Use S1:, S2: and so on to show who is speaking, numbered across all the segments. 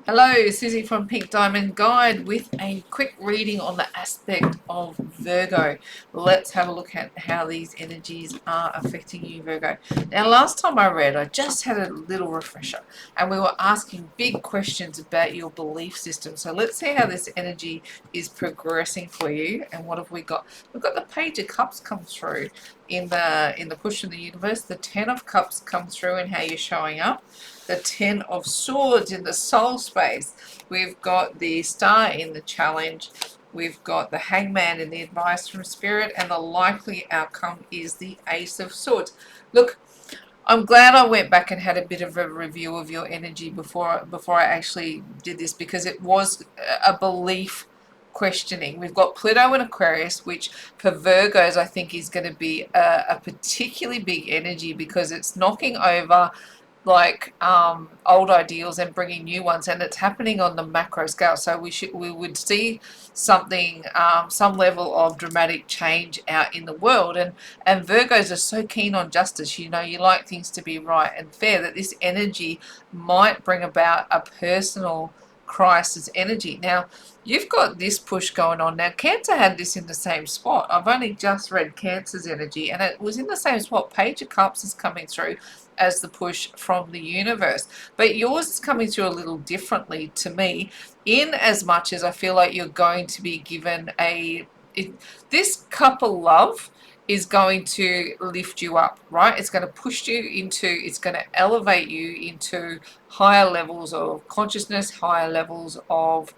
S1: Hello, Susie from Pink Diamond Guide with a quick reading on the aspect of Virgo. Let's have a look at how these energies are affecting you, Virgo. Now, last time I read, I just had a little refresher and we were asking big questions about your belief system. So let's see how this energy is progressing for you. And what have we got? We've got the Page of Cups come through in the push of the universe. The Ten of Cups come through and how you're showing up. The Ten of Swords in the soul space. We've got the Star in the challenge. We've got the Hangman in the advice from Spirit, and the likely outcome is the Ace of Swords. Look, I'm glad I went back and had a bit of a review of your energy before I actually did this, because it was a belief questioning. We've got Pluto in Aquarius, which for Virgos I think is going to be a particularly big energy, because it's knocking over like old ideals and bringing new ones, and it's happening on the macro scale. So we would see something, some level of dramatic change out in the world, and Virgos are so keen on justice. You know, you like things to be right and fair, that this energy might bring about a personal crisis energy. Now, you've got this push going on. Now, Cancer had this in the same spot. I've only just read Cancer's energy, and it was in the same spot. Page of Cups is coming through as the push from the universe, but yours is coming through a little differently to me, in as much as I feel like you're going to be given this cup of love is going to lift you up, right? It's going to push you into, it's going to elevate you into higher levels of consciousness, higher levels of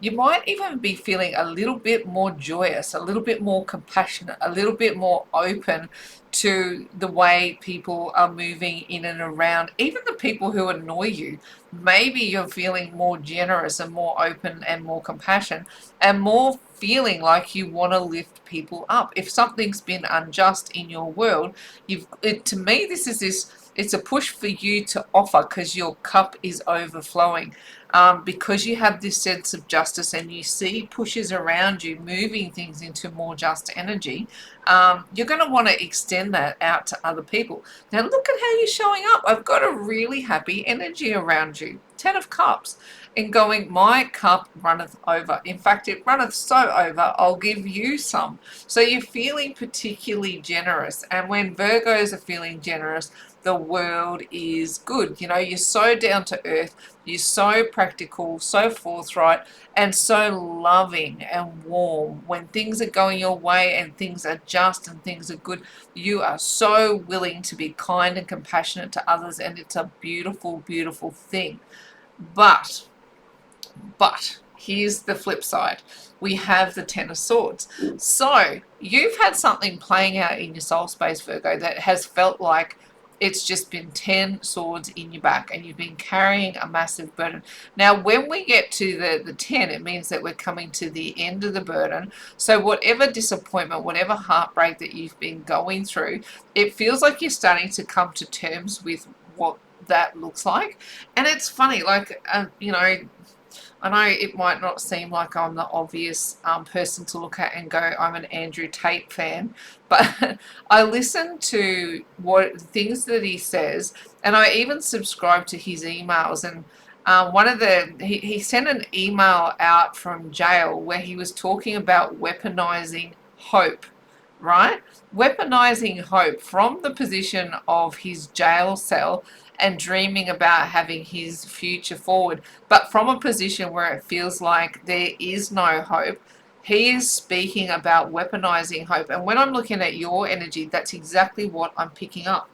S1: you might even be feeling a little bit more joyous, a little bit more compassionate, a little bit more open to the way people are moving in and around, even the people who annoy you. Maybe you're feeling more generous and more open and more compassion and more feeling like you want to lift people up. If something's been unjust in your world, to me, it's a push for you to offer, because your cup is overflowing. Because you have this sense of justice and you see pushes around you moving things into more just energy, you're going to want to extend that out to other people. Now, look at how you're showing up. I've got a really happy energy around you. Ten of Cups, and going, my cup runneth over. In fact, it runneth so over, I'll give you some. So you're feeling particularly generous. And when Virgos are feeling generous, the world is good. You know, you're so down to earth, you're so practical, so forthright, and so loving and warm. When things are going your way and things are just and things are good, you are so willing to be kind and compassionate to others, and it's a beautiful, beautiful thing. But here's the flip side. We have the Ten of Swords. So you've had something playing out in your soul space, Virgo, that has felt like it's just been 10 swords in your back, and you've been carrying a massive burden. Now, when we get to the 10, it means that we're coming to the end of the burden. So whatever disappointment, whatever heartbreak that you've been going through, it feels like you're starting to come to terms with what that looks like. And it's funny, like, you know, I know it might not seem like I'm the obvious person to look at and go, I'm an Andrew Tate fan, but I listen to what things that he says, and I even subscribe to his emails. And he sent an email out from jail where he was talking about weaponizing hope, right? Weaponizing hope from the position of his jail cell and dreaming about having his future forward, but from a position where it feels like there is no hope. He is speaking about weaponizing hope. And when I'm looking at your energy, that's exactly what I'm picking up.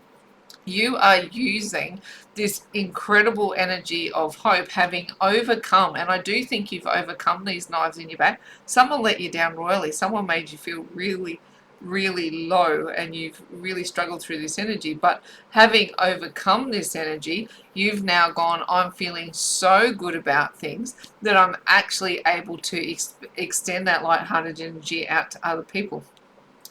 S1: You are using this incredible energy of hope, having overcome, and I do think you've overcome these knives in your back. Someone let you down royally. Someone made you feel really, really low, and you've really struggled through this energy. But having overcome this energy, you've now gone, I'm feeling so good about things that I'm actually able to extend that lighthearted energy out to other people.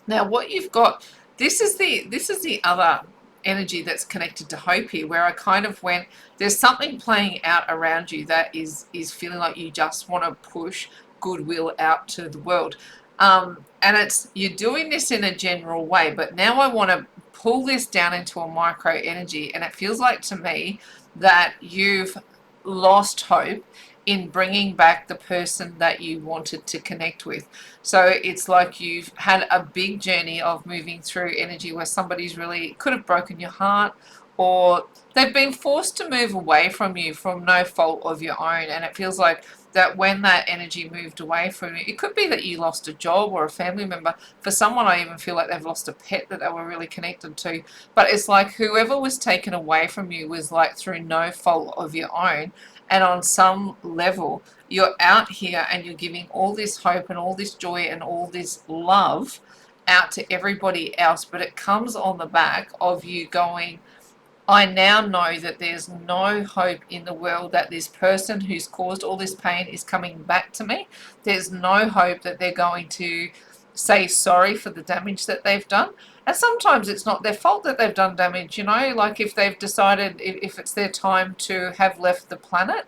S1: Now, what you've got, this is the other energy that's connected to hope here, where I kind of went, there's something playing out around you that is feeling like you just want to push goodwill out to the world. And it's, you're doing this in a general way, but now I want to pull this down into a micro energy, and it feels like to me that you've lost hope in bringing back the person that you wanted to connect with. So it's like you've had a big journey of moving through energy where somebody's really could have broken your heart, or they've been forced to move away from you from no fault of your own. And it feels like that when that energy moved away from you, it could be that you lost a job or a family member. For someone, I even feel like they've lost a pet that they were really connected to. But it's like whoever was taken away from you was like through no fault of your own. And on some level, you're out here and you're giving all this hope and all this joy and all this love out to everybody else. But it comes on the back of you going, I now know that there's no hope in the world that this person who's caused all this pain is coming back to me. There's no hope that they're going to say sorry for the damage that they've done. And sometimes it's not their fault that they've done damage, you know, like if they've decided if it's their time to have left the planet,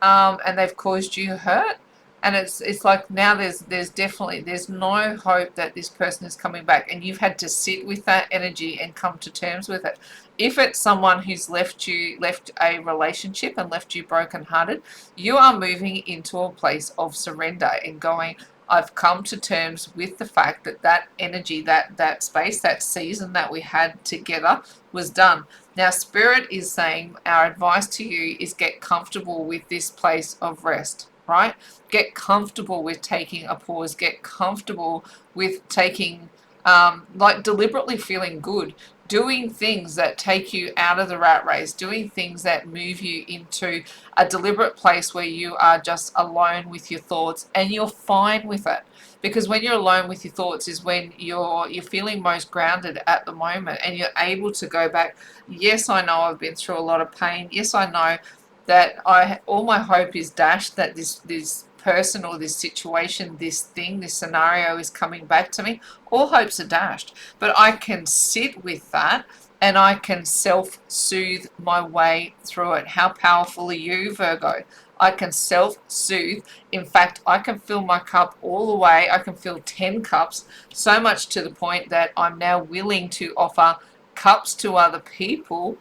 S1: and they've caused you hurt. And it's like now there's definitely there's no hope that this person is coming back, and you've had to sit with that energy and come to terms with it. If it's someone who's left a relationship and left you brokenhearted, you are moving into a place of surrender and going, I've come to terms with the fact that that energy, that space, that season that we had together was done. Now, Spirit is saying our advice to you is get comfortable with this place of rest, right? Get comfortable with taking a pause. Get comfortable with taking, like deliberately feeling good, doing things that take you out of the rat race, doing things that move you into a deliberate place where you are just alone with your thoughts and you're fine with it. Because when you're alone with your thoughts is when you're feeling most grounded at the moment, and you're able to go back. Yes, I know I've been through a lot of pain. Yes, I know that all my hope is dashed that this person or this situation, this thing, this scenario is coming back to me. All hopes are dashed. But I can sit with that and I can self-soothe my way through it. How powerful are you, Virgo? I can self-soothe. In fact, I can fill my cup all the way. I can fill 10 cups, so much to the point that I'm now willing to offer cups to other people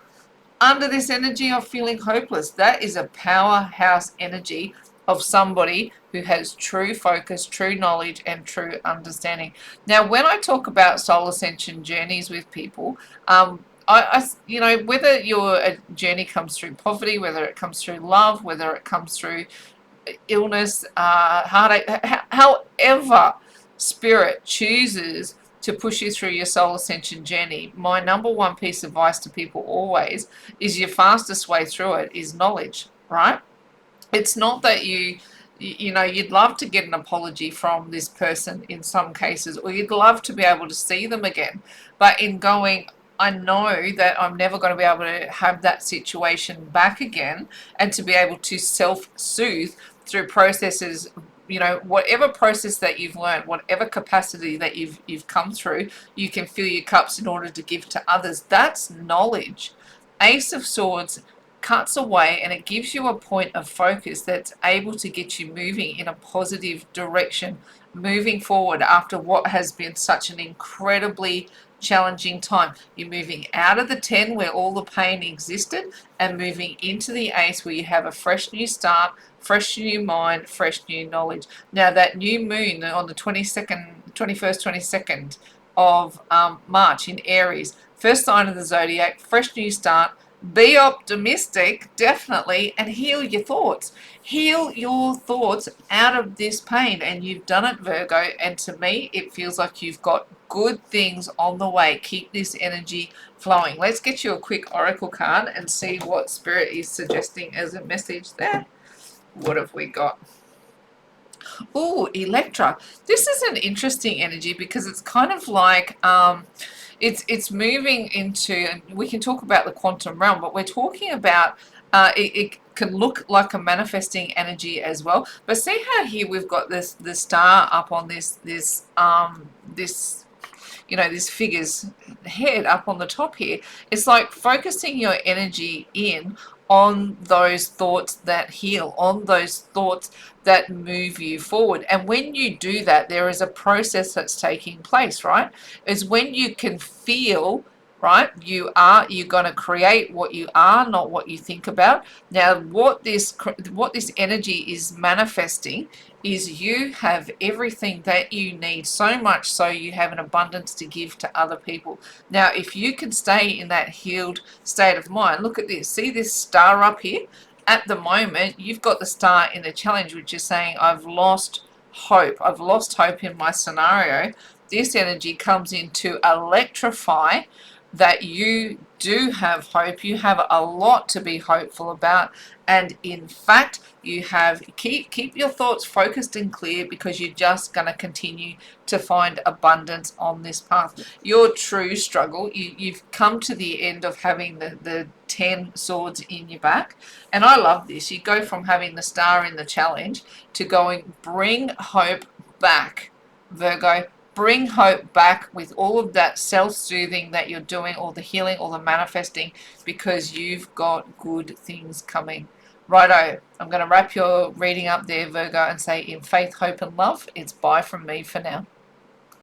S1: under this energy of feeling hopeless. That is a powerhouse energy of somebody who has true focus, true knowledge, and true understanding. Now, when I talk about soul ascension journeys with people, you know, whether your journey comes through poverty, whether it comes through love, whether it comes through illness, heartache, however Spirit chooses to push you through your soul ascension journey, my number one piece of advice to people always is your fastest way through it is knowledge, right? It's not that you know, you'd love to get an apology from this person in some cases, or you'd love to be able to see them again. But in going, I know that I'm never going to be able to have that situation back again, and to be able to self-soothe through processes, you know, whatever process that you've learned, whatever capacity that you've come through, you can fill your cups in order to give to others. That's knowledge. Ace of Swords cuts away and it gives you a point of focus that's able to get you moving in a positive direction, moving forward after what has been such an incredibly challenging time. You're moving out of the 10 where all the pain existed and moving into the Ace where you have a fresh new start, fresh new mind, fresh new knowledge. Now that new moon on the 21st, 22nd of March in Aries, first sign of the zodiac, fresh new start. Be optimistic, definitely, and heal your thoughts. Heal your thoughts out of this pain, and you've done it, Virgo, and to me, it feels like you've got good things on the way. Keep this energy flowing. Let's get you a quick oracle card and see what Spirit is suggesting as a message there. What have we got? Oh, Electra. This is an interesting energy because it's kind of like it's moving into, and we can talk about the quantum realm, but we're talking about it can look like a manifesting energy as well. But see how here we've got the star up on this you know, this figure's head up on the top here. It's like focusing your energy in on those thoughts that heal, on those thoughts that move you forward. And when you do that, there is a process that's taking place, right? Is when you can feel right? You're going to create what you are, not what you think about. Now, what this energy is manifesting is you have everything that you need, so much so you have an abundance to give to other people. Now, if you can stay in that healed state of mind, look at this. See this star up here? At the moment, you've got the star in the challenge, which is saying, I've lost hope. I've lost hope in my scenario. This energy comes in to electrify that you do have hope. You have a lot to be hopeful about, and in fact you have keep your thoughts focused and clear, because you're just going to continue to find abundance on this path. Your true struggle, you've come to the end of having the 10 swords in your back, and I love this. You go from having the star in the challenge to going, bring hope back, Virgo. Bring hope back with all of that self-soothing that you're doing, all the healing, all the manifesting, because you've got good things coming. Righto, I'm going to wrap your reading up there, Virgo, and say, in faith, hope, and love, it's bye from me for now.